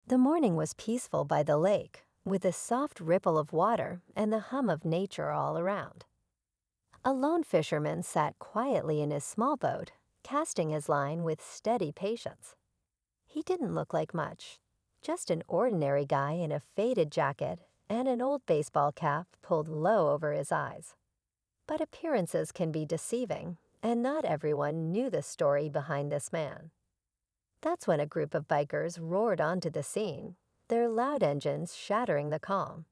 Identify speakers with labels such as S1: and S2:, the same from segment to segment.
S1: The morning was peaceful by the lake, with a soft ripple of water and the hum of nature all around. A lone fisherman sat quietly in his small boat, casting his line with steady patience. He didn't look like much, just an ordinary guy in a faded jacket and an old baseball cap pulled low over his eyes. But appearances can be deceiving, and not everyone knew the story behind this man. That's when a group of bikers roared onto the scene, their loud engines shattering the calm.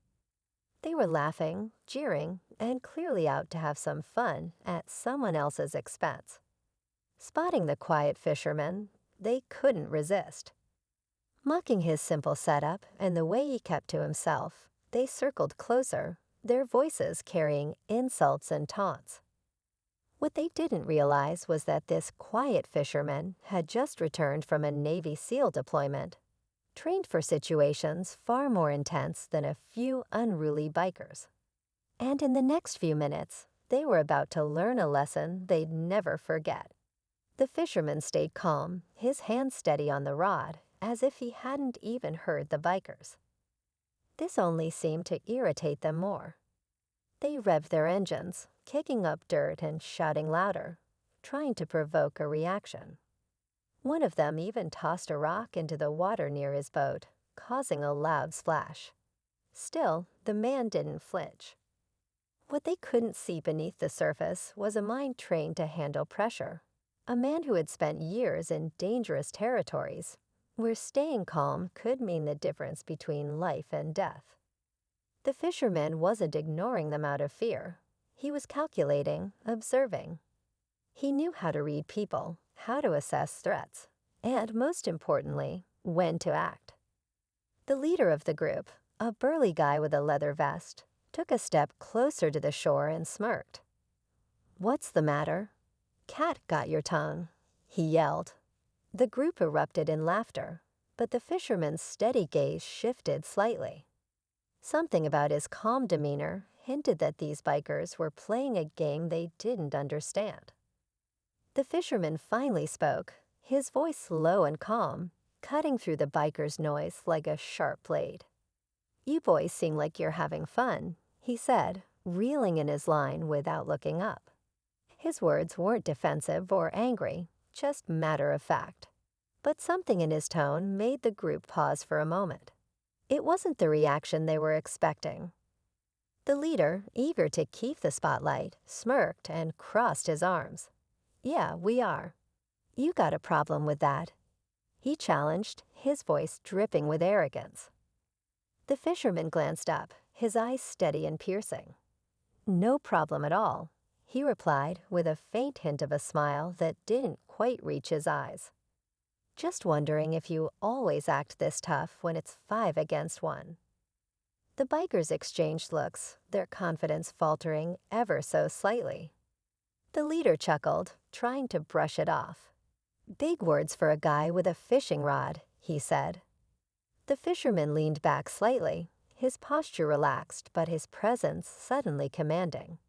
S1: They were laughing, jeering, and clearly out to have some fun at someone else's expense. Spotting the quiet fisherman, they couldn't resist. Mocking his simple setup and the way he kept to himself, they circled closer, their voices carrying insults and taunts. What they didn't realize was that this quiet fisherman had just returned from a Navy SEAL deployment, trained for situations far more intense than a few unruly bikers. And in the next few minutes, they were about to learn a lesson they'd never forget. The fisherman stayed calm, his hand steady on the rod, as if he hadn't even heard the bikers. This only seemed to irritate them more. They revved their engines, kicking up dirt and shouting louder, trying to provoke a reaction. One of them even tossed a rock into the water near his boat, causing a loud splash. Still, the man didn't flinch. What they couldn't see beneath the surface was a mind trained to handle pressure, a man who had spent years in dangerous territories, where staying calm could mean the difference between life and death. The fisherman wasn't ignoring them out of fear. He was calculating, observing. He knew how to read people, how to assess threats, and most importantly, when to act. The leader of the group, a burly guy with a leather vest, took a step closer to the shore and smirked. "What's the matter? Cat got your tongue," he yelled. The group erupted in laughter, but the fisherman's steady gaze shifted slightly. Something about his calm demeanor hinted that these bikers were playing a game they didn't understand. The fisherman finally spoke, his voice low and calm, cutting through the bikers' noise like a sharp blade. "You boys seem like you're having fun," he said, reeling in his line without looking up. His words weren't defensive or angry, just matter of fact. But something in his tone made the group pause for a moment. It wasn't the reaction they were expecting. The leader, eager to keep the spotlight, smirked and crossed his arms. "Yeah, we are. You got a problem with that?" he challenged, his voice dripping with arrogance. The fisherman glanced up, his eyes steady and piercing. "No problem at all," he replied with a faint hint of a smile that didn't quite reach his eyes. "Just wondering if you always act this tough when it's 5 against 1. The bikers exchanged looks, their confidence faltering ever so slightly. The leader chuckled, trying to brush it off. "Big words for a guy with a fishing rod," he said. The fisherman leaned back slightly, his posture relaxed but his presence suddenly commanding.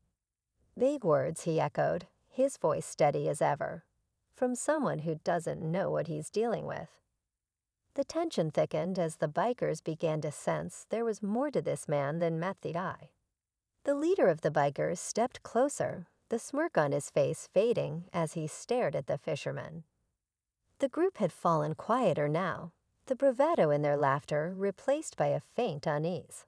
S1: "Big words," he echoed, his voice steady as ever, from someone who doesn't know what he's dealing with. The tension thickened as the bikers began to sense there was more to this man than met the eye. The leader of the bikers stepped closer, the smirk on his face fading as he stared at the fisherman. The group had fallen quieter now, the bravado in their laughter replaced by a faint unease.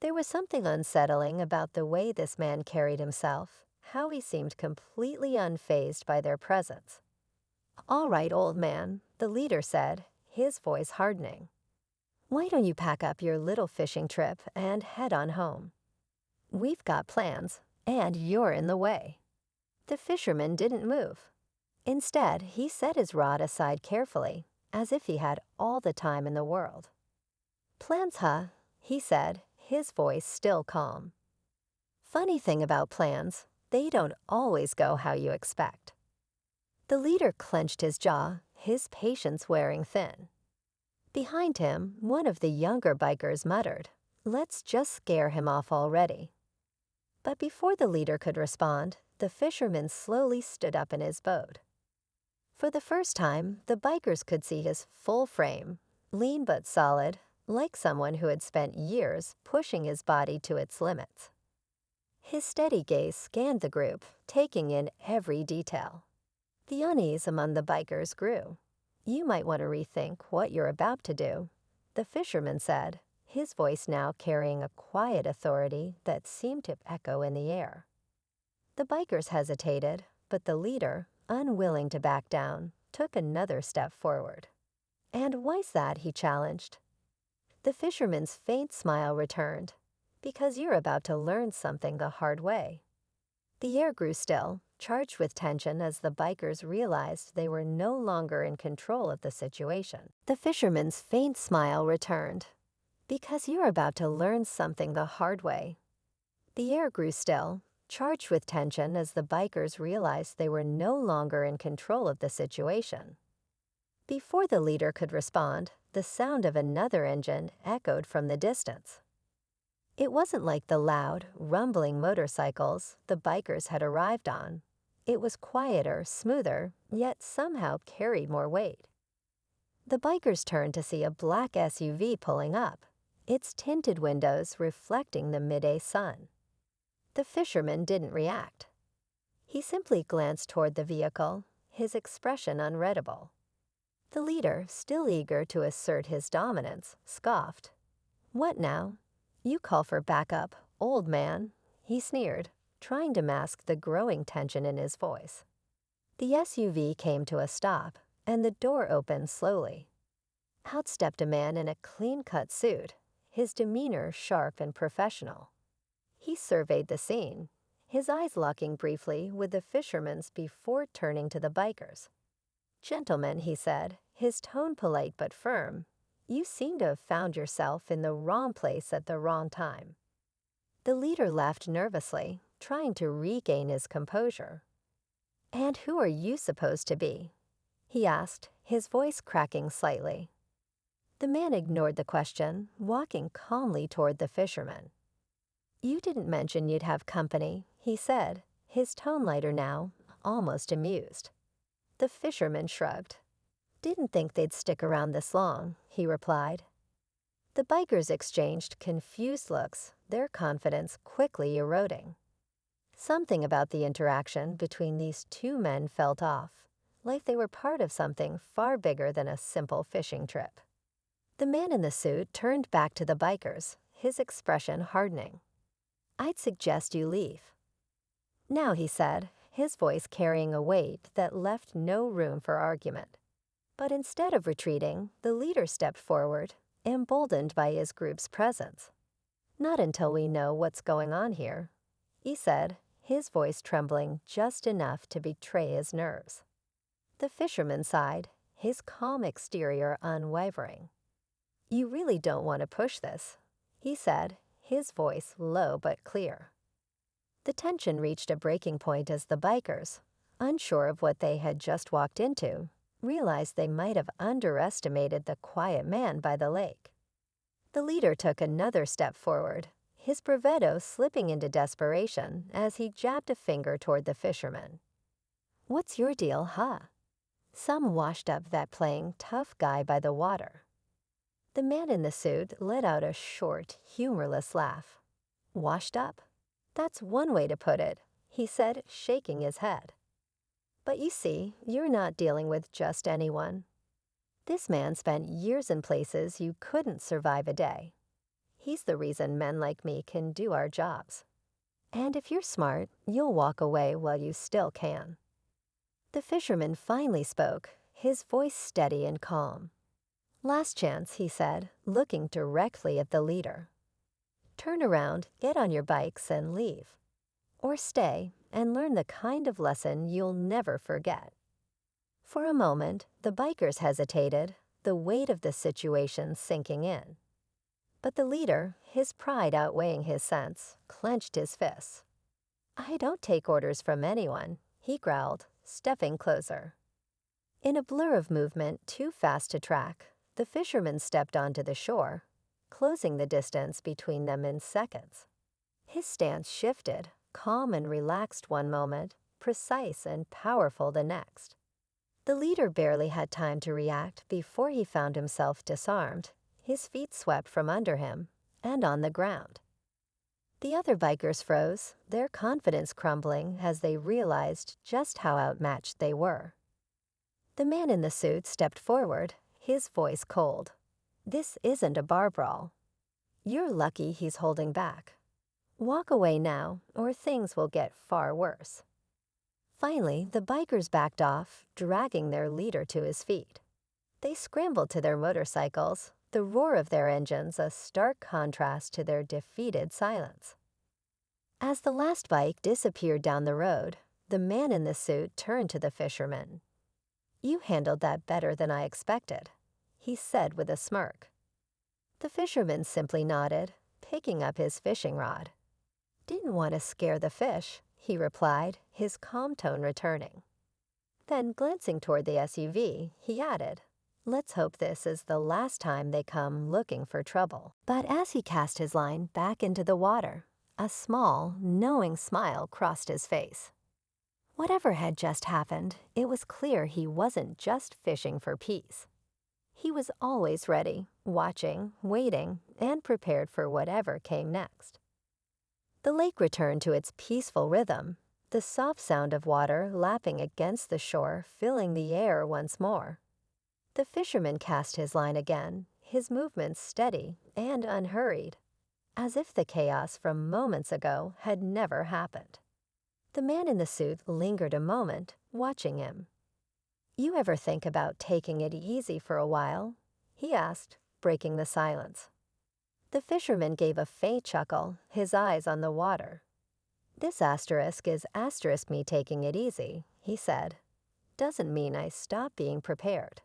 S1: There was something unsettling about the way this man carried himself, how he seemed completely unfazed by their presence. "All right, old man," the leader said, his voice hardening. "Why don't you pack up your little fishing trip and head on home? We've got plans, and you're in the way." The fisherman didn't move. Instead, he set his rod aside carefully, as if he had all the time in the world. "Plans, huh?" he said, his voice still calm. "Funny thing about plans, they don't always go how you expect." The leader clenched his jaw, his patience wearing thin. Behind him, one of the younger bikers muttered, "Let's just scare him off already." But before the leader could respond, the fisherman slowly stood up in his boat. For the first time, the bikers could see his full frame, lean but solid, like someone who had spent years pushing his body to its limits. His steady gaze scanned the group, taking in every detail. The unease among the bikers grew. "You might want to rethink what you're about to do," the fisherman said, his voice now carrying a quiet authority that seemed to echo in the air. The bikers hesitated, but the leader, unwilling to back down, took another step forward. "And why's that?" he challenged. The fisherman's faint smile returned. "Because you're about to learn something the hard way." The air grew still, charged with tension as the bikers realized they were no longer in control of the situation. The fisherman's faint smile returned. "Because you're about to learn something the hard way." The air grew still, charged with tension as the bikers realized they were no longer in control of the situation. Before the leader could respond, the sound of another engine echoed from the distance. It wasn't like the loud, rumbling motorcycles the bikers had arrived on. It was quieter, smoother, yet somehow carried more weight. The bikers turned to see a black SUV pulling up, its tinted windows reflecting the midday sun. The fisherman didn't react. He simply glanced toward the vehicle, his expression unreadable. The leader, still eager to assert his dominance, scoffed. "What now? You call for backup, old man," he sneered, trying to mask the growing tension in his voice. The SUV came to a stop, and the door opened slowly. Out stepped a man in a clean-cut suit, his demeanor sharp and professional. He surveyed the scene, his eyes locking briefly with the fisherman's before turning to the bikers. "Gentlemen," he said, his tone polite but firm, "you seem to have found yourself in the wrong place at the wrong time." The leader laughed nervously, trying to regain his composure. "And who are you supposed to be?" he asked, his voice cracking slightly. The man ignored the question, walking calmly toward the fisherman. "You didn't mention you'd have company," he said, his tone lighter now, almost amused. The fisherman shrugged. "Didn't think they'd stick around this long," he replied. The bikers exchanged confused looks, their confidence quickly eroding. Something about the interaction between these two men felt off, like they were part of something far bigger than a simple fishing trip. The man in the suit turned back to the bikers, his expression hardening. "I'd suggest you leave." "Now," he said, his voice carrying a weight that left no room for argument. But instead of retreating, the leader stepped forward, emboldened by his group's presence. "Not until we know what's going on here," he said, his voice trembling just enough to betray his nerves. The fisherman sighed, his calm exterior unwavering. "You really don't want to push this," he said, his voice low but clear. The tension reached a breaking point as the bikers, unsure of what they had just walked into, realized they might have underestimated the quiet man by the lake. The leader took another step forward, his bravado slipping into desperation as he jabbed a finger toward the fisherman. "What's your deal, huh?" Some washed up that playing tough guy by the water. The man in the suit let out a short, humorless laugh. "Washed up? That's one way to put it," he said, shaking his head. "But you see, you're not dealing with just anyone. This man spent years in places you couldn't survive a day. He's the reason men like me can do our jobs. And if you're smart, you'll walk away while you still can." The fisherman finally spoke, his voice steady and calm. "Last chance," he said, looking directly at the leader. "Turn around, get on your bikes, and leave. Or stay and learn the kind of lesson you'll never forget." For a moment, the bikers hesitated, the weight of the situation sinking in. But the leader, his pride outweighing his sense, clenched his fists. "I don't take orders from anyone," he growled, stepping closer. In a blur of movement too fast to track, the fisherman stepped onto the shore, closing the distance between them in seconds. His stance shifted, calm and relaxed one moment, precise and powerful the next. The leader barely had time to react before he found himself disarmed, his feet swept from under him, and on the ground. The other bikers froze, their confidence crumbling as they realized just how outmatched they were. The man in the suit stepped forward, his voice cold. "This isn't a bar brawl. You're lucky he's holding back. Walk away now, or things will get far worse." Finally, the bikers backed off, dragging their leader to his feet. They scrambled to their motorcycles, the roar of their engines a stark contrast to their defeated silence. As the last bike disappeared down the road, the man in the suit turned to the fisherman. "You handled that better than I expected," he said with a smirk. The fisherman simply nodded, picking up his fishing rod. "Didn't want to scare the fish," he replied, his calm tone returning. Then, glancing toward the SUV, he added, "Let's hope this is the last time they come looking for trouble." But as he cast his line back into the water, a small, knowing smile crossed his face. Whatever had just happened, it was clear he wasn't just fishing for peace. He was always ready, watching, waiting, and prepared for whatever came next. The lake returned to its peaceful rhythm, the soft sound of water lapping against the shore filling the air once more. The fisherman cast his line again, his movements steady and unhurried, as if the chaos from moments ago had never happened. The man in the suit lingered a moment, watching him. "You ever think about taking it easy for a while?" he asked, breaking the silence. The fisherman gave a faint chuckle, his eyes on the water. "This asterisk is asterisk me taking it easy," he said. "Doesn't mean I stop being prepared."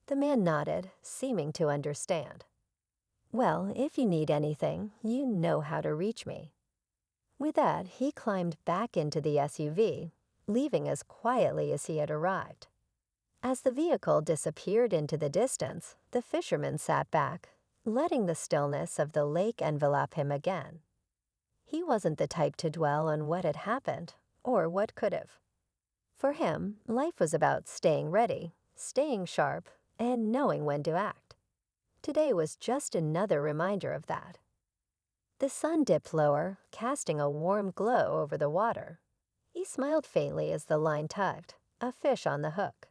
S1: The man nodded, seeming to understand. "Well, if you need anything, you know how to reach me." With that, he climbed back into the SUV, leaving as quietly as he had arrived. As the vehicle disappeared into the distance, the fisherman sat back, letting the stillness of the lake envelop him again. He wasn't the type to dwell on what had happened, or what could have. For him, life was about staying ready, staying sharp, and knowing when to act. Today was just another reminder of that. The sun dipped lower, casting a warm glow over the water. He smiled faintly as the line tugged, a fish on the hook.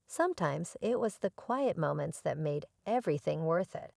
S1: Sometimes it was the quiet moments that made everything worth it.